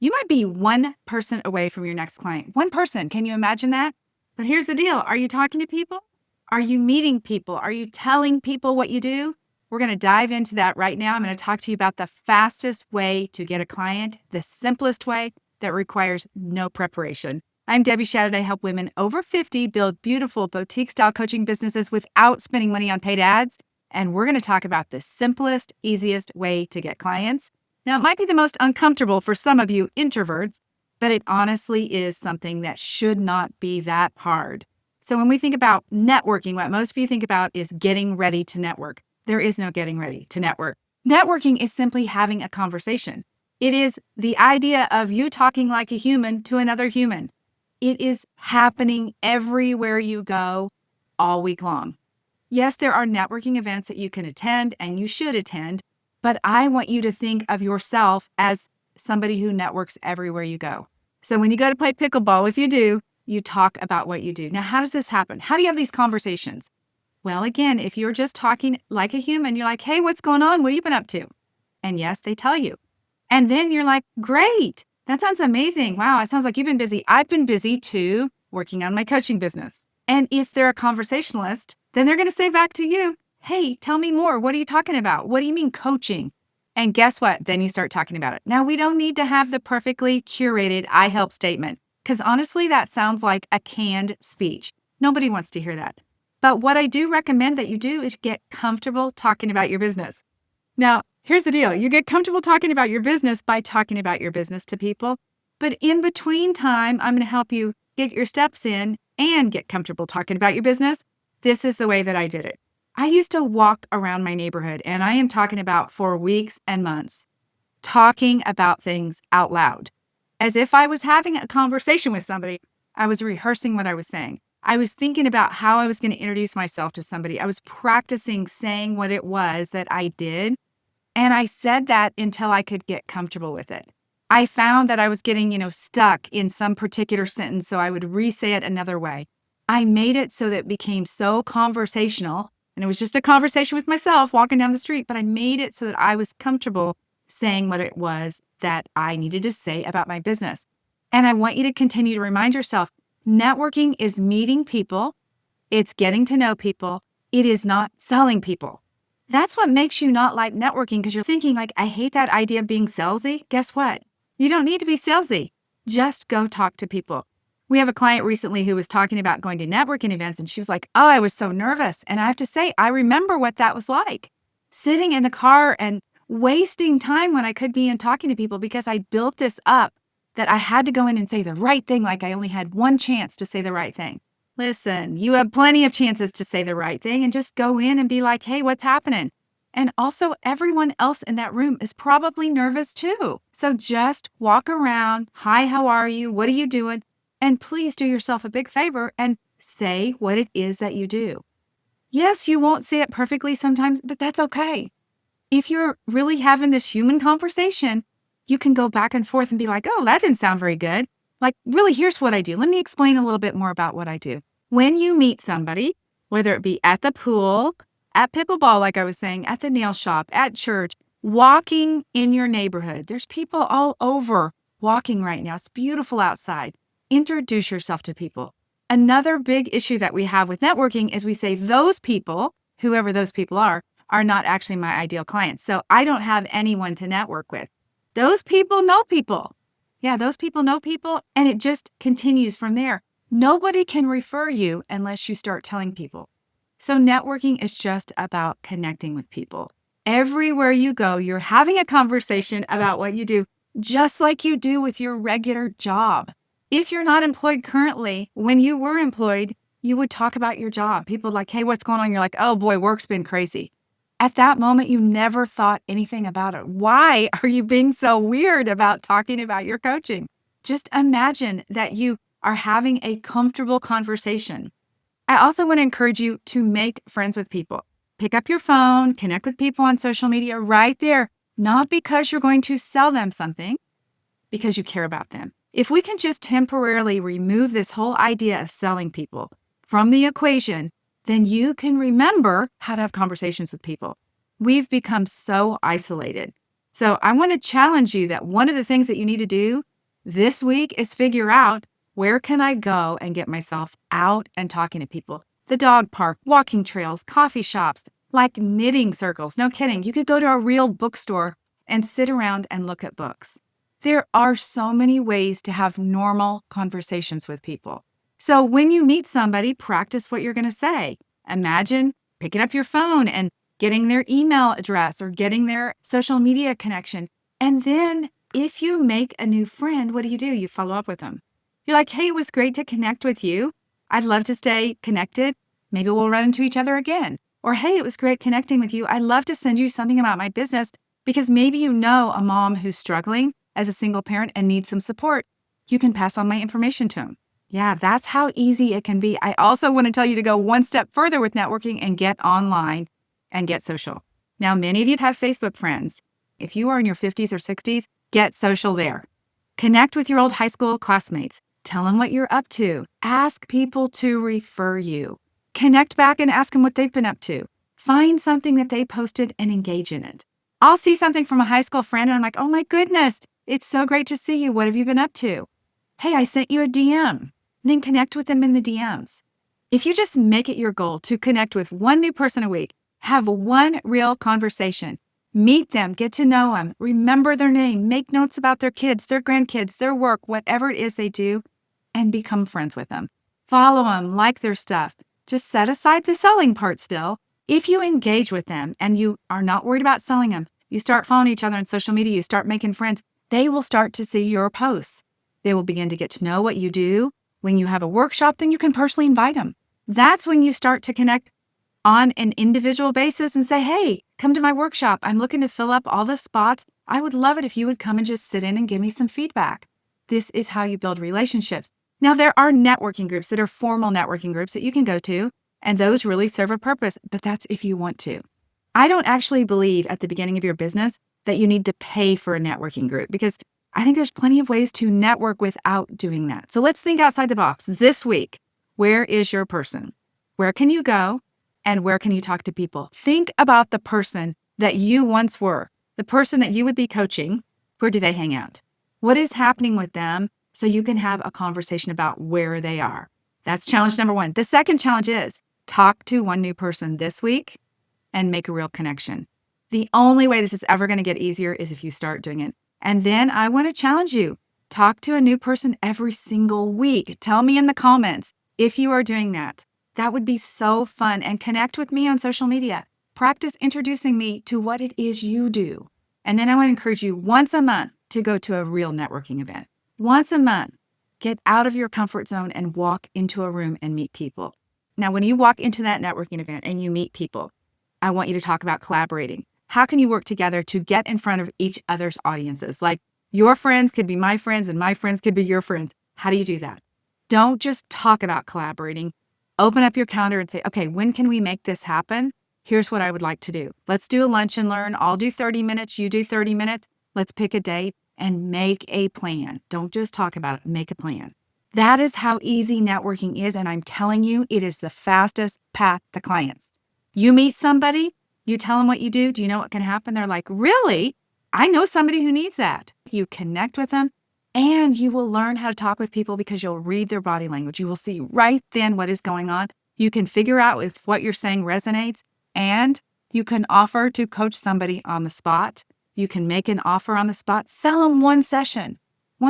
You might be one person away from your next client. One person. Can you imagine that? But here's the deal. Are you talking to people? Are you meeting people? Are you telling people what you do? We're going to dive into that right now. I'm going to talk to you about the fastest way to get a client, the simplest way that requires no preparation. I'm Debbie Shadid. I help women over 50 build beautiful boutique-style coaching businesses without spending money on paid ads. And we're going to talk about the simplest, easiest way to get clients. Now, it might be the most uncomfortable for some of you introverts, but it honestly is something that should not be that hard. So when we think about networking, what most of you think about is getting ready to network. There is no getting ready to network. Networking is simply having a conversation. It is the idea of you talking like a human to another human. It is happening everywhere you go all week long. Yes, there are networking events that you can attend and you should attend, but I want you to think of yourself as somebody who networks everywhere you go. So when you go to play pickleball, if you do, you talk about what you do. Now, how does this happen? How do you have these conversations? Well, again, if you're just talking like a human, you're like, hey, what's going on? What have you been up to? And yes, they tell you. And then you're like, great. That sounds amazing. Wow, it sounds like you've been busy. I've been busy too, working on my coaching business. And if they're a conversationalist, then they're going to say back to you, hey, tell me more. What are you talking about? What do you mean coaching? And guess what? Then you start talking about it. Now, we don't need to have the perfectly curated I help statement, because honestly, that sounds like a canned speech. Nobody wants to hear that. But what I do recommend that you do is get comfortable talking about your business. Now, here's the deal. You get comfortable talking about your business by talking about your business to people. But in between time, I'm going to help you get your steps in and get comfortable talking about your business. This is the way that I did it. I used to walk around my neighborhood, and I am talking about for weeks and months, talking about things out loud. As if I was having a conversation with somebody, I was rehearsing what I was saying. I was thinking about how I was going to introduce myself to somebody. I was practicing saying what it was that I did. And I said that until I could get comfortable with it. I found that I was getting, stuck in some particular sentence, so I would re-say it another way. I made it so that it became so conversational, and it was just a conversation with myself walking down the street, but I made it so that I was comfortable saying what it was that I needed to say about my business. And I want you to continue to remind yourself, networking is meeting people, it's getting to know people, it is not selling people. That's what makes you not like networking, because you're thinking like, I hate that idea of being salesy. Guess what? You don't need to be salesy. Just go talk to people. We have a client recently who was talking about going to networking events, and she was like, oh, I was so nervous. And I have to say, I remember what that was like. Sitting in the car and wasting time when I could be in talking to people, because I built this up that I had to go in and say the right thing, like I only had one chance to say the right thing. Listen, you have plenty of chances to say the right thing, and just go in and be like, hey, what's happening? And also, everyone else in that room is probably nervous too. So just walk around. Hi, how are you? What are you doing? And please do yourself a big favor and say what it is that you do. Yes, you won't say it perfectly sometimes, but that's okay. If you're really having this human conversation, you can go back and forth and be like, oh, that didn't sound very good. Like, really, here's what I do. Let me explain a little bit more about what I do. When you meet somebody, whether it be at the pool, at pickleball, like I was saying, at the nail shop, at church, walking in your neighborhood, there's people all over walking right now. It's beautiful outside. Introduce yourself to people. Another big issue that we have with networking is we say those people, whoever those people are not actually my ideal clients. So I don't have anyone to network with. Those people know people. Yeah, those people know people, and it just continues from there. Nobody can refer you unless you start telling people. So networking is just about connecting with people. Everywhere you go, you're having a conversation about what you do, just like you do with your regular job. If you're not employed currently, when you were employed, you would talk about your job. People are like, hey, what's going on? You're like, oh boy, work's been crazy. At that moment, you never thought anything about it. Why are you being so weird about talking about your coaching? Just imagine that you are having a comfortable conversation. I also want to encourage you to make friends with people. Pick up your phone, connect with people on social media right there, not because you're going to sell them something, because you care about them. If we can just temporarily remove this whole idea of selling people from the equation, then you can remember how to have conversations with people. We've become so isolated. So I want to challenge you that one of the things that you need to do This week is figure out, where can I go and get myself out and talking to people? The dog park, walking trails, coffee shops, like knitting circles. No kidding. You could go to a real bookstore and sit around and look at books. There are so many ways to have normal conversations with people. So when you meet somebody, practice what you're going to say. Imagine picking up your phone and getting their email address or getting their social media connection. And then if you make a new friend, what do? You follow up with them. You're like, hey, it was great to connect with you. I'd love to stay connected. Maybe we'll run into each other again. Or, hey, it was great connecting with you. I'd love to send you something about my business because maybe you know a mom who's struggling as a single parent and needs some support. You can pass on my information to them. Yeah, that's how easy it can be. I also want to tell you to go one step further with networking and get online and get social. Now, many of you have Facebook friends. If you are in your 50s or 60s, get social there. Connect with your old high school classmates. Tell them what you're up to. Ask people to refer you. Connect back and ask them what they've been up to. Find something that they posted and engage in it. I'll see something from a high school friend and I'm like, oh my goodness, it's so great to see you. What have you been up to? Hey, I sent you a DM. Then connect with them in the DMs. If you just make it your goal to connect with one new person a week, have one real conversation, meet them, get to know them, remember their name, make notes about their kids, their grandkids, their work, whatever it is they do, and become friends with them. Follow them, like their stuff. Just set aside the selling part still. If you engage with them and you are not worried about selling them, you start following each other on social media, you start making friends, they will start to see your posts. They will begin to get to know what you do. When you have a workshop, then you can personally invite them. That's when you start to connect on an individual basis and say, hey, come to my workshop. I'm looking to fill up all the spots. I would love it if you would come and just sit in and give me some feedback. This is how you build relationships. Now, there are networking groups that are formal networking groups that you can go to, and those really serve a purpose, but that's if you want to. I don't actually believe at the beginning of your business that you need to pay for a networking group because I think there's plenty of ways to network without doing that. So let's think outside the box. This week, where is your person? Where can you go? And where can you talk to people? Think about the person that you once were, the person that you would be coaching. Where do they hang out? What is happening with them so you can have a conversation about where they are? That's challenge number one. The second challenge is talk to one new person this week and make a real connection. The only way this is ever going to get easier is if you start doing it. And then I want to challenge you. Talk to a new person every single week. Tell me in the comments if you are doing that. That would be so fun. And connect with me on social media. Practice introducing me to what it is you do. And then I want to encourage you once a month to go to a real networking event. Once a month, get out of your comfort zone and walk into a room and meet people. Now, when you walk into that networking event and you meet people, I want you to talk about collaborating. How can you work together to get in front of each other's audiences? Like your friends could be my friends and my friends could be your friends. How do you do that? Don't just talk about collaborating. Open up your calendar and say, okay, when can we make this happen? Here's what I would like to do. Let's do a lunch and learn. I'll do 30 minutes. You do 30 minutes. Let's pick a date and make a plan. Don't just talk about it. Make a plan. That is how easy networking is. And I'm telling you, it is the fastest path to clients. You meet somebody, you tell them what you do. Do you know what can happen? They're like, really? I know somebody who needs that. You connect with them and you will learn how to talk with people because you'll read their body language. You will see right then what is going on. You can figure out if what you're saying resonates and you can offer to coach somebody on the spot. You can make an offer on the spot, sell them one session for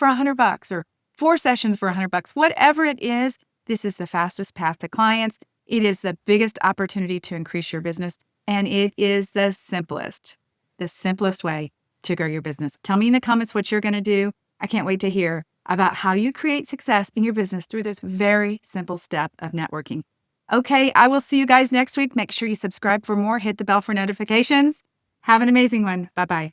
$100 or 4 sessions for $100, whatever it is. This is the fastest path to clients. It is the biggest opportunity to increase your business. And it is the simplest way to grow your business. Tell me in the comments what you're going to do. I can't wait to hear about how you create success in your business through this very simple step of networking. Okay, I will see you guys next week. Make sure you subscribe for more. Hit the bell for notifications. Have an amazing one. Bye-bye.